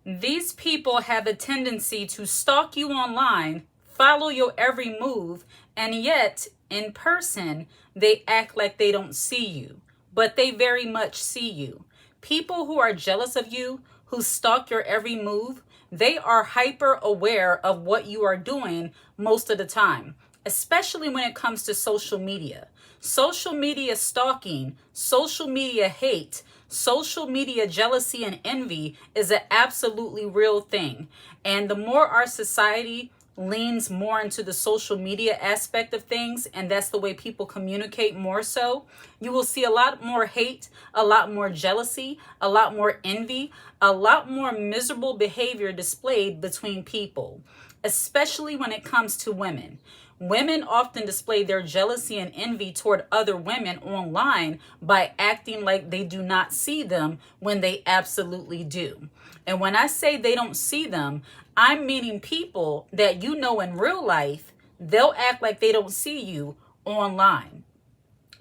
These people have a tendency to stalk you online, follow your every move, and yet in person, they act like they don't see you, but they very much see you. People who are jealous of you, who stalk your every move, they are hyper aware of what you are doing most of the time, especially when it comes to social media. Social media stalking, social media hate, social media jealousy and envy is an absolutely real thing. And the more our society leans more into the social media aspect of things, and that's the way people communicate more so, you will see a lot more hate, a lot more jealousy, a lot more envy, a lot more miserable behavior displayed between people, especially when it comes to women. Women often display their jealousy and envy toward other women online by acting like they do not see them when they absolutely do. And when I say they don't see them, I'm meaning people that you know in real life, they'll act like they don't see you online.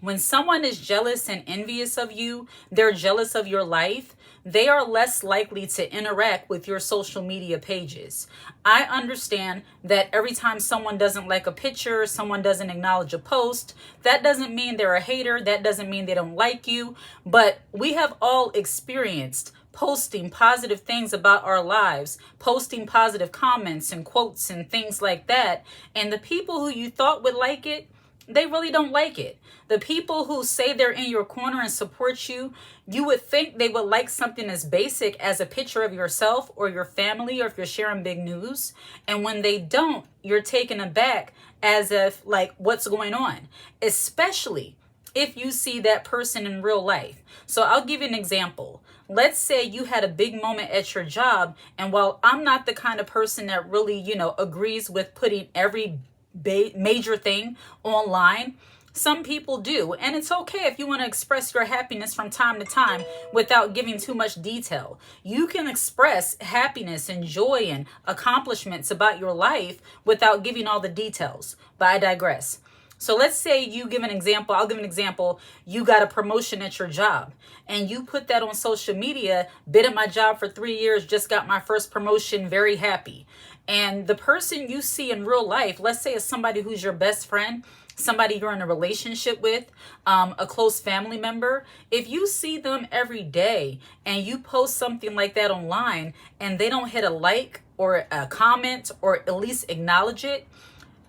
When someone is jealous and envious of you, they're jealous of your life, they are less likely to interact with your social media pages. I understand that every time someone doesn't like a picture, someone doesn't acknowledge a post, that doesn't mean they're a hater, that doesn't mean they don't like you, but we have all experienced posting positive things about our lives, posting positive comments and quotes and things like that, and the people who you thought would like it, they really don't like it. The people who say they're in your corner and support you, you would think they would like something as basic as a picture of yourself or your family, or if you're sharing big news. And when they don't, you're taken aback as if like, what's going on? Especially if you see that person in real life. So I'll give you an example. Let's say you had a big moment at your job, and while I'm not the kind of person that really, agrees with putting every major thing online, some people do, and it's okay if you want to express your happiness from time to time without giving too much detail. You can express happiness and joy and accomplishments about your life without giving all the details, but I digress. So let's say you give an example. I'll give an example. You got a promotion at your job and you put that on social media. Been at my job for 3 years, just got my first promotion, very happy. And the person you see in real life, let's say it's somebody who's your best friend, somebody you're in a relationship with, a close family member. If you see them every day and you post something like that online and they don't hit a like or a comment or at least acknowledge it,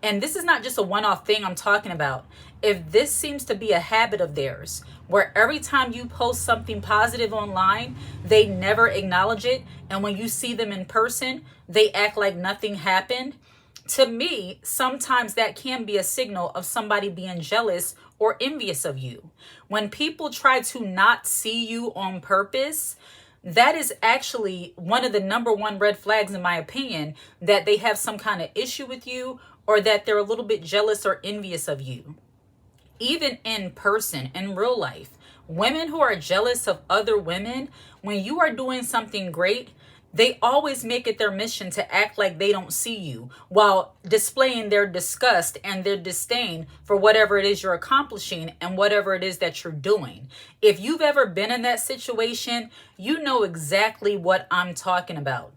and this is not just a one-off thing I'm talking about. If this seems to be a habit of theirs, where every time you post something positive online, they never acknowledge it, and when you see them in person, they act like nothing happened, to me, sometimes that can be a signal of somebody being jealous or envious of you. When people try to not see you on purpose, that is actually one of the number one red flags, in my opinion, that they have some kind of issue with you, or that they're a little bit jealous or envious of you. Even in person, in real life, women who are jealous of other women, when you are doing something great, they always make it their mission to act like they don't see you while displaying their disgust and their disdain for whatever it is you're accomplishing and whatever it is that you're doing. If you've ever been in that situation, you know exactly what I'm talking about.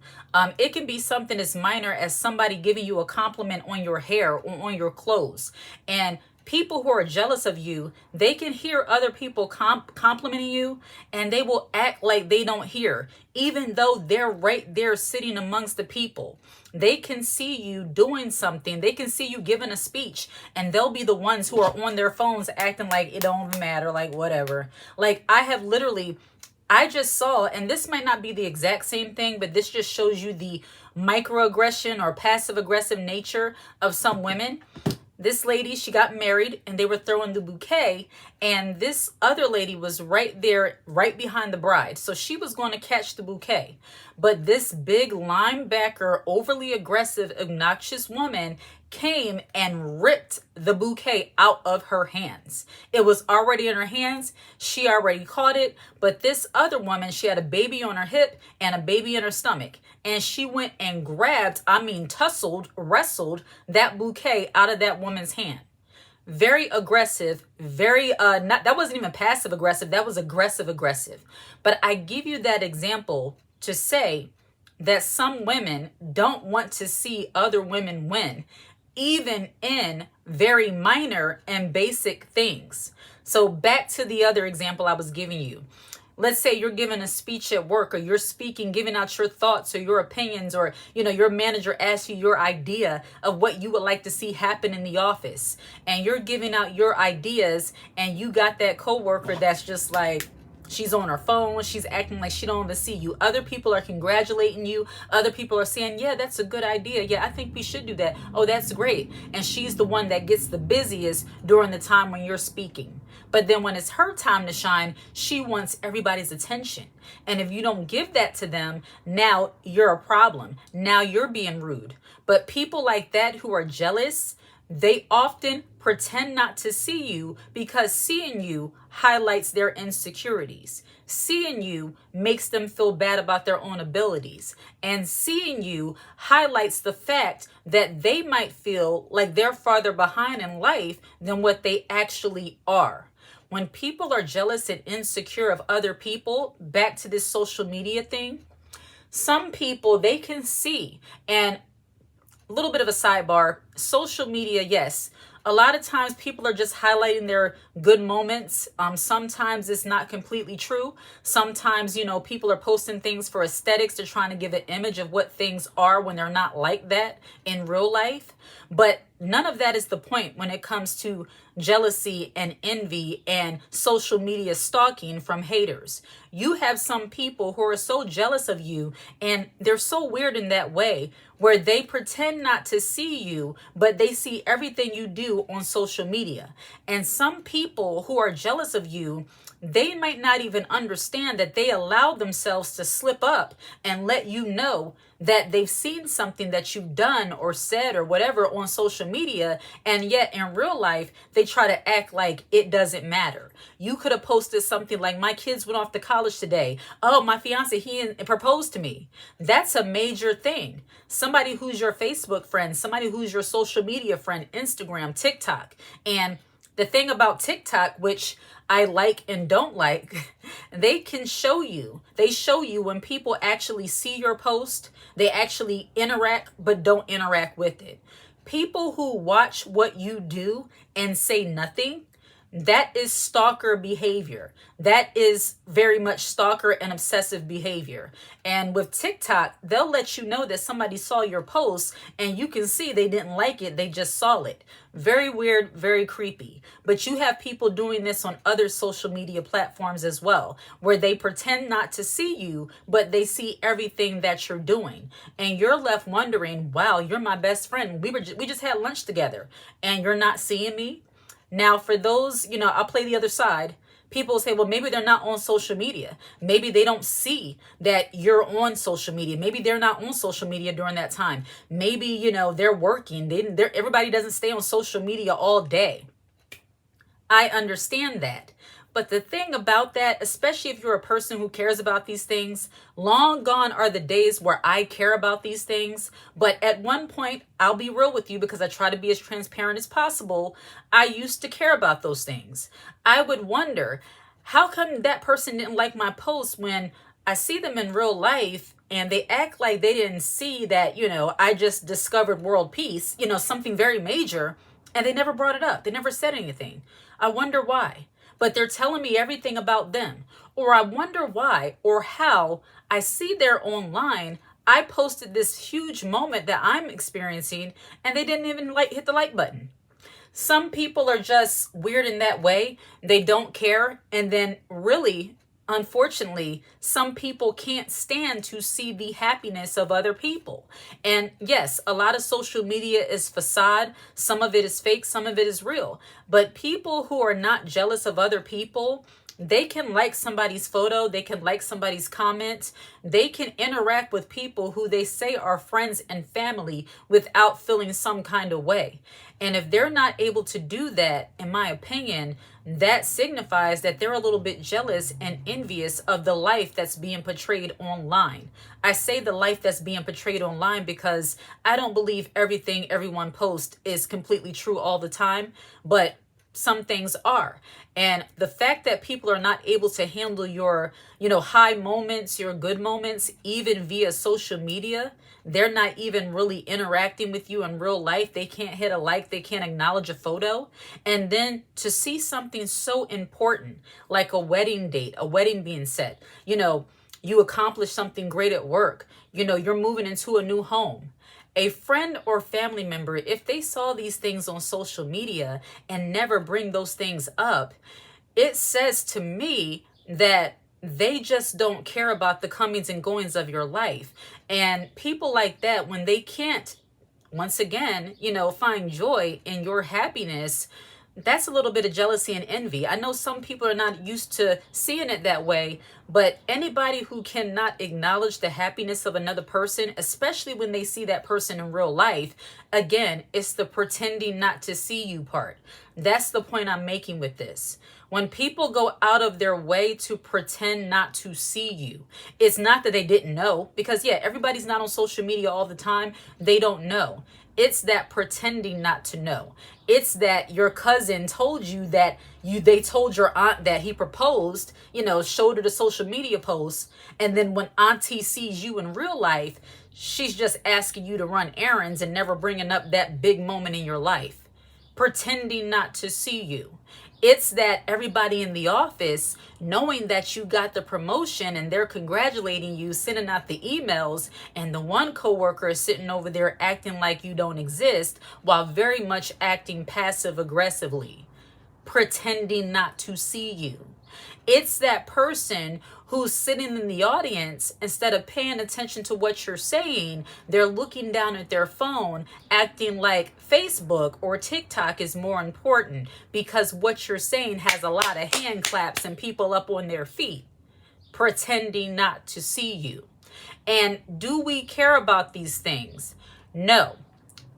It can be something as minor as somebody giving you a compliment on your hair or on your clothes. And people who are jealous of you, they can hear other people complimenting you and they will act like they don't hear, even though they're right there sitting amongst the people. They can see you doing something. They can see you giving a speech, and they'll be the ones who are on their phones acting like it don't even matter, like whatever. Like I just saw, and this might not be the exact same thing, but this just shows you the microaggression or passive aggressive nature of some women. This lady, she got married and they were throwing the bouquet, and this other lady was right there, right behind the bride. So she was going to catch the bouquet. But this big linebacker, overly aggressive, obnoxious woman came and ripped the bouquet out of her hands. It was already in her hands. She already caught it. But this other woman, she had a baby on her hip and a baby in her stomach. And she went and grabbed, wrestled that bouquet out of that woman's hand. Very aggressive, that wasn't even passive aggressive, that was aggressive. But I give you that example to say, that some women don't want to see other women win, even in very minor and basic things. So back to the other example I was giving you. Let's say you're giving a speech at work, or you're speaking, giving out your thoughts or your opinions, or, your manager asks you your idea of what you would like to see happen in the office. And you're giving out your ideas, and you got that coworker that's just like, she's on her phone. She's acting like she don't even see you. Other people are congratulating you. Other people are saying, yeah, that's a good idea. Yeah, I think we should do that. Oh, that's great. And she's the one that gets the busiest during the time when you're speaking. But then when it's her time to shine, she wants everybody's attention. And if you don't give that to them, now you're a problem. Now you're being rude. But people like that who are jealous, they often pretend not to see you, because seeing you highlights their insecurities. Seeing you makes them feel bad about their own abilities. And seeing you highlights the fact that they might feel like they're farther behind in life than what they actually are. When people are jealous and insecure of other people, back to this social media thing, some people, they can see. And a little bit of a sidebar, social media, yes, a lot of times people are just highlighting their good moments. Sometimes it's not completely true. Sometimes, people are posting things for aesthetics. They're trying to give an image of what things are when they're not like that in real life. But none of that is the point when it comes to jealousy and envy and social media stalking from haters. You have some people who are so jealous of you, and they're so weird in that way, where they pretend not to see you, but they see everything you do on social media. And some people who are jealous of you, they might not even understand that they allow themselves to slip up and let you know that they've seen something that you've done or said or whatever on social media, and yet in real life they try to act like it doesn't matter. You could have posted something like, my kids went off to college today. Oh, my fiance, he proposed to me. That's a major thing. Somebody who's your Facebook friend, somebody who's your social media friend, Instagram, TikTok. And the thing about TikTok, which I like and don't like, they can show you. They show you when people actually see your post, they actually interact, but don't interact with it. People who watch what you do and say nothing, that is stalker behavior. That is very much stalker and obsessive behavior. And with TikTok, they'll let you know that somebody saw your post and you can see they didn't like it. They just saw it. Very weird, very creepy. But you have people doing this on other social media platforms as well, where they pretend not to see you, but they see everything that you're doing. And you're left wondering, wow, you're my best friend. We just had lunch together and you're not seeing me. Now, for those, I'll play the other side. People say, well, maybe they're not on social media. Maybe they don't see that you're on social media. Maybe they're not on social media during that time. Maybe, they're working. Everybody doesn't stay on social media all day. I understand that. But the thing about that, especially if you're a person who cares about these things, long gone are the days where I care about these things. But at one point, I'll be real with you because I try to be as transparent as possible. I used to care about those things. I would wonder, how come that person didn't like my post when I see them in real life and they act like they didn't see that, I just discovered world peace, something very major, and they never brought it up. They never said anything. I wonder why. But they're telling me everything about them. Or I wonder why or how I see they're online. I posted this huge moment that I'm experiencing and they didn't even hit the like button. Some people are just weird in that way. They don't care. And then really, unfortunately, some people can't stand to see the happiness of other people. And yes, a lot of social media is facade. Some of it is fake. Some of it is real. But people who are not jealous of other people, they can like somebody's photo. They can like somebody's comment. They can interact with people who they say are friends and family without feeling some kind of way. And if they're not able to do that, in my opinion, that signifies that they're a little bit jealous and envious of the life that's being portrayed online. I say the life that's being portrayed online because I don't believe everything everyone posts is completely true all the time. But some things are. And the fact that people are not able to handle your, high moments, your good moments, even via social media, they're not even really interacting with you in real life. They can't hit a like, they can't acknowledge a photo. And then to see something so important like a wedding date, a wedding being set, you accomplish something great at work, you're moving into a new home. A friend or family member, if they saw these things on social media and never bring those things up, it says to me that they just don't care about the comings and goings of your life. And people like that, when they can't, once again, find joy in your happiness, that's a little bit of jealousy and envy. I know some people are not used to seeing it that way, but anybody who cannot acknowledge the happiness of another person, especially when they see that person in real life, again, it's the pretending not to see you part. That's the point I'm making with this. When people go out of their way to pretend not to see you, it's not that they didn't know, because everybody's not on social media all the time. They don't know. It's that pretending not to know. It's that your cousin told you that they told your aunt that he proposed, showed her the social media posts. And then when auntie sees you in real life, she's just asking you to run errands and never bringing up that big moment in your life. Pretending not to see you. It's that everybody in the office, knowing that you got the promotion and they're congratulating you, sending out the emails, and the one coworker is sitting over there acting like you don't exist while very much acting passive aggressively, pretending not to see you. It's that person who's sitting in the audience, instead of paying attention to what you're saying, they're looking down at their phone, acting like Facebook or TikTok is more important because what you're saying has a lot of hand claps and people up on their feet, pretending not to see you. And do we care about these things? No.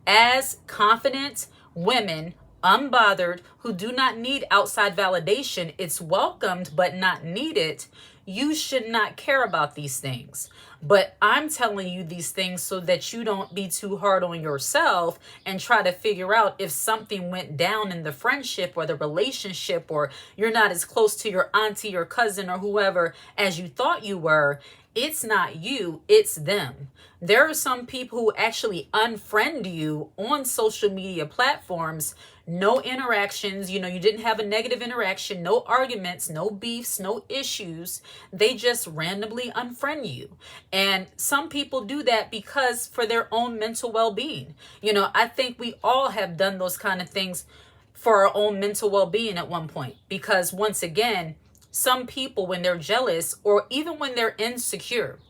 As confident women, unbothered, who do not need outside validation, it's welcomed but not needed, you should not care about these things. But I'm telling you these things so that you don't be too hard on yourself and try to figure out if something went down in the friendship or the relationship, or you're not as close to your auntie or cousin or whoever as you thought you were. It's not you, it's them. There are some people who actually unfriend you on social media platforms. No interactions, you didn't have a negative interaction, no arguments, no beefs, no issues. They just randomly unfriend you. And some people do that because for their own mental well-being. I think we all have done those kind of things for our own mental well-being at one point. Because once again, some people, when they're jealous or even when they're insecure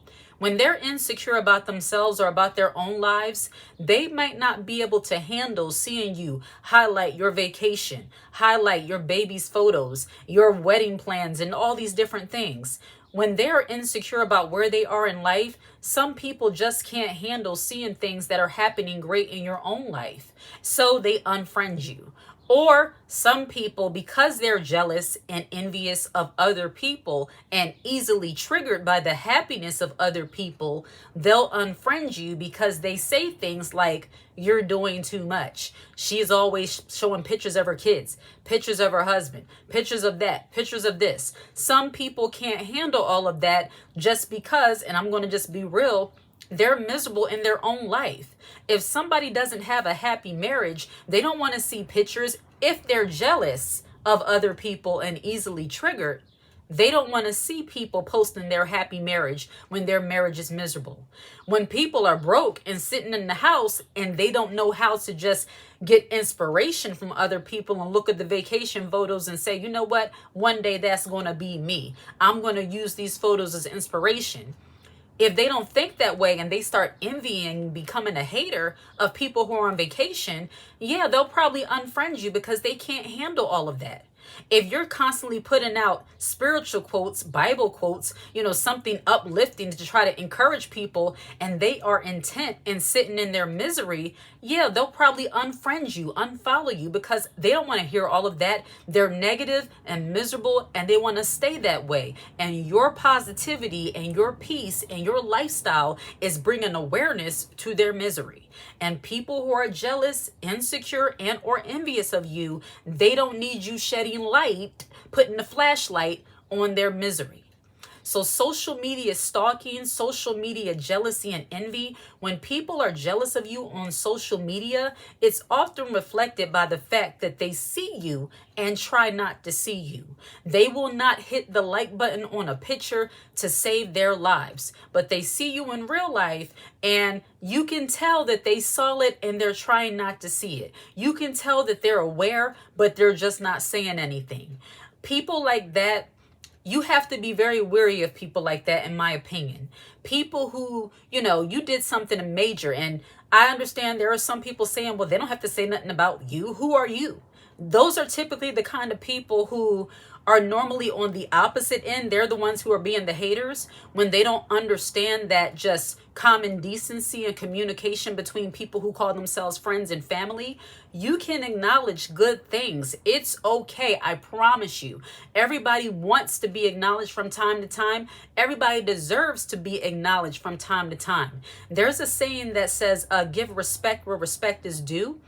about themselves or about their own lives, they might not be able to handle seeing you highlight your vacation, highlight your baby's photos, your wedding plans, and all these different things. When they're insecure about where they are in life, some people just can't handle seeing things that are happening great in your own life. So they unfriend you. Or some people, because they're jealous and envious of other people and easily triggered by the happiness of other people, they'll unfriend you because they say things like, you're doing too much. She's always showing pictures of her kids, pictures of her husband, pictures of that, pictures of this. Some people can't handle all of that just because, and I'm going to just be real, they're miserable in their own life. If somebody doesn't have a happy marriage, they don't want to see pictures. If they're jealous of other people and easily triggered, they don't want to see people posting their happy marriage when their marriage is miserable. When people are broke and sitting in the house and they don't know how to just get inspiration from other people and look at the vacation photos and say, you know what, one day that's going to be me. I'm going to use these photos as inspiration. If they don't think that way and they start envying, becoming a hater of people who are on vacation, they'll probably unfriend you because they can't handle all of that. If you're constantly putting out spiritual quotes, Bible quotes, something uplifting to try to encourage people, and they are intent in sitting in their misery, yeah, they'll probably unfriend you, unfollow you, because they don't want to hear all of that. They're negative and miserable, and they want to stay that way. And your positivity and your peace and your lifestyle is bringing awareness to their misery. And people who are jealous, insecure, and or envious of you, they don't need you shedding light, putting the flashlight on their misery. So social media stalking, social media jealousy and envy, when people are jealous of you on social media, it's often reflected by the fact that they see you and try not to see you. They will not hit the like button on a picture to save their lives, but they see you in real life and you can tell that they saw it and they're trying not to see it. You can tell that they're aware, but they're just not saying anything. People like that, you have to be very wary of people like that, in my opinion. People who, you did something major, and I understand there are some people saying, well, they don't have to say nothing about you. Who are you? Those are typically the kind of people who are normally on the opposite end. They're the ones who are being the haters when they don't understand that just common decency and communication between people who call themselves friends and family. You can acknowledge good things. It's okay. I promise you. Everybody wants to be acknowledged from time to time. Everybody deserves to be acknowledged from time to time. There's a saying that says, give respect where respect is due.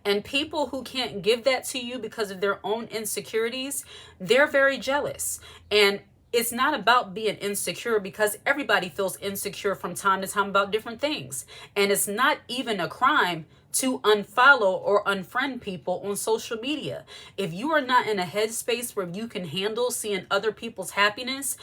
And people who can't give that to you because of their own insecurities, they're very jealous. And it's not about being insecure, because everybody feels insecure from time to time about different things. And it's not even a crime to unfollow or unfriend people on social media. If you are not in a headspace where you can handle seeing other people's happiness,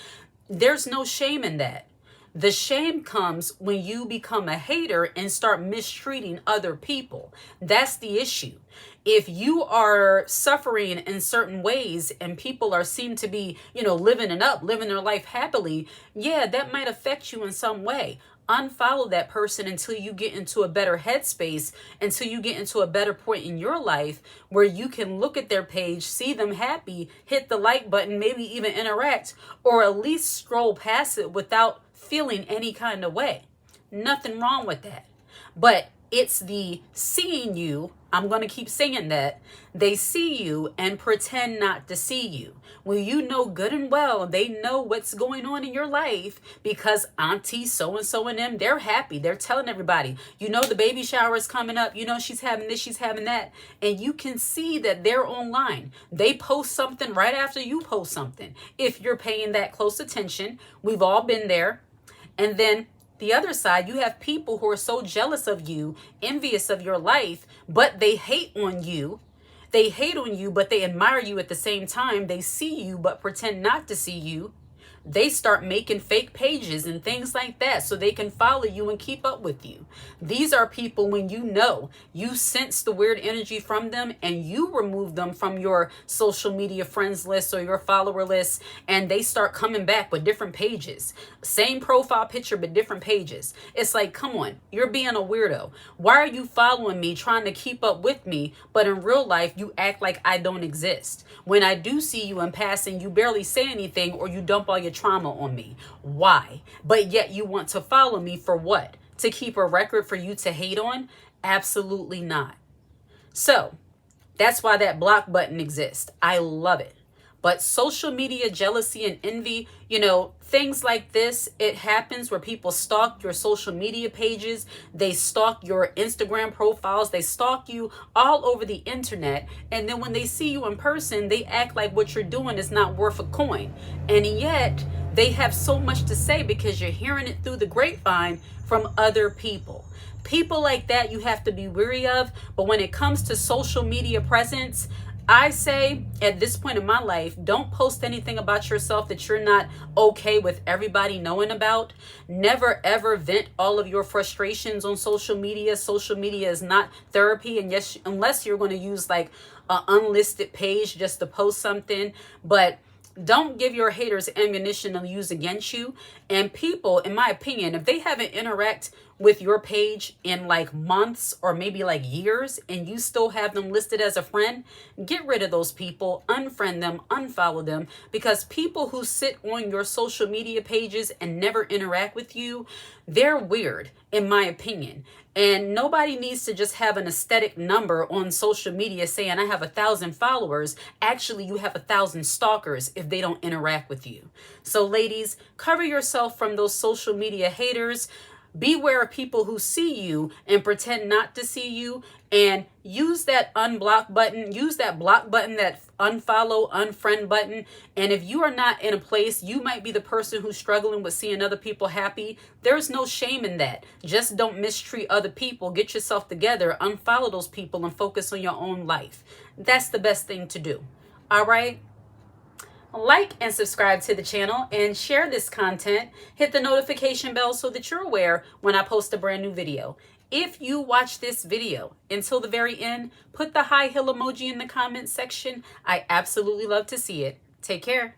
there's no shame in that. The shame comes when you become a hater and start mistreating other people. That's the issue. If you are suffering in certain ways and people are seem to be, living their life happily, yeah, that might affect you in some way. Unfollow that person until you get into a better headspace, until you get into a better point in your life where you can look at their page, see them happy, hit the like button, maybe even interact, or at least scroll past it without feeling any kind of way. Nothing wrong with that. But it's the seeing you, I'm going to keep saying that, they see you and pretend not to see you. Well, you know good and well, they know what's going on in your life because auntie so-and-so and them, they're happy. They're telling everybody, the baby shower is coming up. She's having this, she's having that. And you can see that they're online. They post something right after you post something. If you're paying that close attention, we've all been there. And then the other side, you have people who are so jealous of you, envious of your life, but they hate on you. They hate on you, but they admire you at the same time. They see you, but pretend not to see you. They start making fake pages and things like that so they can follow you and keep up with you. These are people when you sense the weird energy from them and you remove them from your social media friends list or your follower list, and they start coming back with different pages. Same profile picture, but different pages. It's like, come on, you're being a weirdo. Why are you following me, trying to keep up with me, but in real life, you act like I don't exist? When I do see you in passing, you barely say anything or you dump all your trauma on me. Why? But yet you want to follow me for what? To keep a record for you to hate on? Absolutely not. So that's why that block button exists. I love it. But social media jealousy and envy, things like this, it happens where people stalk your social media pages. They stalk your Instagram profiles. They stalk you all over the internet. And then when they see you in person, they act like what you're doing is not worth a coin. And yet they have so much to say because you're hearing it through the grapevine from other people. People like that you have to be wary of. But when it comes to social media presence, I say at this point in my life, don't post anything about yourself that you're not okay with everybody knowing about. Never, ever vent all of your frustrations on social media. Social media is not therapy. And yes, unless you're going to use like an unlisted page just to post something. But Don't give your haters ammunition to use against you. And people, in my opinion, if they haven't interact with your page in like months or maybe like years and you still have them listed as a friend, get rid of those people, unfriend them, unfollow them, because people who sit on your social media pages and never interact with you, they're weird, in my opinion. And nobody needs to just have an aesthetic number on social media saying I have 1,000 followers. Actually, you have 1,000 stalkers if they don't interact with you. So ladies, cover yourself from those social media haters. Beware of people who see you and pretend not to see you, and use that unblock button, use that block button, that unfollow, unfriend button. And if you are not in a place, you might be the person who's struggling with seeing other people happy. There's no shame in that. Just don't mistreat other people. Get yourself together, unfollow those people, and focus on your own life. That's the best thing to do. All right? Like and subscribe to the channel and share this content. Hit the notification bell so that you're aware when I post a brand new video. If you watch this video until the very end, put the high heel emoji in the comment section. I absolutely love to see it. Take care.